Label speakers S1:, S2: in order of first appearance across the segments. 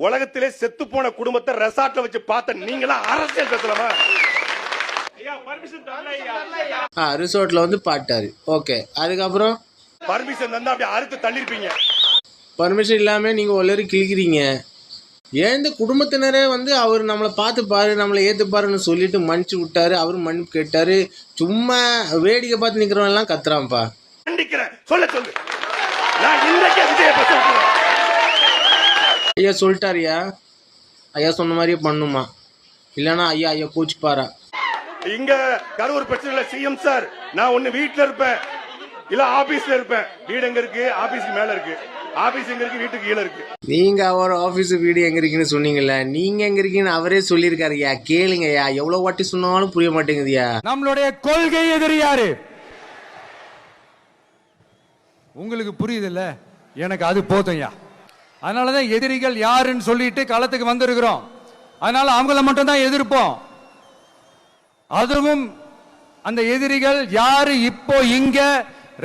S1: உலகத்திலே செத்து போன குடும்பத்தை ரெசார்ட்ல வச்சு பார்த்த நீங்களா அரசியல் பேசலாமா?
S2: ரிசோர்ட்ல வந்து பாட்டாரு. ஓகே, அதுக்கப்புறம்
S1: பர்மிஷன் தந்தா அப்படியே அறுத்து தள்ளிருப்பீங்க.
S2: பர்மிஷன் இல்லாம நீங்க ஒல்லரி கிழிக்கிறீங்க. ஏன் இந்த குடும்பத்தினரே வந்து அவர் நம்மளை பார்த்து பாரு, நம்மளை ஏத்துப்பாருன்னு சொல்லிட்டு மன்னிச்சு விட்டாரு. அவரும் மன்னிப்பு கேட்டாரு. சும்மா வேடிக்கை பார்த்து நிக்கிறவன் எல்லாம் கத்துறான்ப்பா.
S1: கண்டிக்கிறேன், சொல்ல சொல்லு. நான் இன்னைக்கு விஜய பேசுறேன்.
S2: ஐயா சொல்லிட்டாரியா? ஐயா சொன்ன மாதிரியே பண்ணுமா? இல்லைன்னா ஐயா கோச்சுப்பாரா?
S1: இங்க கரூர் பிரச்சனை சிஎம் சார், நான் ஒண்ணு வீட்டுல இருப்பேன், இல்ல ஆபீஸ்ல இருப்பேன். வீடு எங்க இருக்கு? ஆபீஸ்க்கு மேல இருக்கு. ஆபீஸ் எங்க இருக்கு? வீட்டுக்கு கீழே இருக்கு.
S2: நீங்க அவர் ஆபீஸ் வீடு எங்க இருக்குன்னு சொன்னீங்கல்ல, நீங்க எங்க இருக்கீங்கன்னு அவரே சொல்லியிருக்காருயா. கேளுங்கய்யா, எவ்வளவு வாட்டி சொன்னாலும் புரிய மாட்டேங்குதுயா.
S3: நம்மளுடைய கொள்கை எதிரி யாரு உங்களுக்கு புரியுதுல்ல? எனக்கு அது போதும்யா. அதனாலதான் எதிரிகள் யாருன்னு சொல்லிட்டு களத்துக்கு வந்திருக்கிறோம். அதனால அவங்கள மட்டும் தான் எதிர்ப்போம். அதுவும் அந்த எதிரிகள் யாரு இப்போ இங்க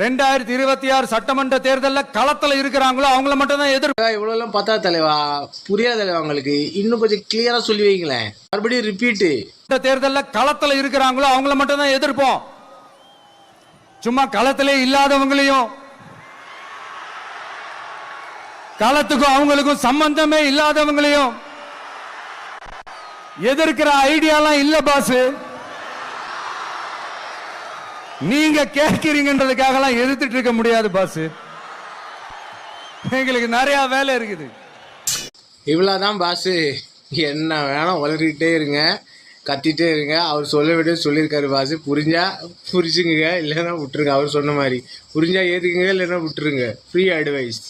S3: 2026 சட்டமன்ற தேர்தலில் களத்துல இருக்கிறாங்களோ அவங்கள மட்டும் தான் எதிர்ப்பு.
S2: இவ்வளவு எல்லாம் பார்த்தா தலைவா புரியாத தலைவா. உங்களுக்கு இன்னும் கொஞ்சம் கிளியரா சொல்லி வைங்களேன். மறுபடியும் ரிப்பீட்.
S3: இந்த தேர்தலில் களத்துல இருக்கிறாங்களோ அவங்கள மட்டும் தான் எதிர்ப்போம். சும்மா களத்திலே இல்லாதவங்களையும், களத்துக்கும் அவங்களுக்கும் சம்பந்தமே இல்லாதவங்களையும் எதிர்க்கிற ஐடியாலாம் இல்ல பாஸ். நீங்க கேட்கிறீங்கன்றதுக்காக எல்லாம் எதிர்த்துட்டு இருக்க முடியாது பாஸ். எங்களுக்கு நிறைய வேலை இருக்குது.
S2: இவ்வளவுதான் பாஸ். என்ன வேணாம் வளர்கிட்டே இருங்க, கத்திட்டே இருங்க. அவர் சொல்ல விட சொல்லியிருக்காரு பாஸ். புரிஞ்சா புரிச்சுங்க, இல்லைன்னா விட்டுருங்க. அவர் சொன்ன மாதிரி புரிஞ்சா ஏத்துக்குங்க, இல்லைன்னா விட்டுருங்க. Free advice.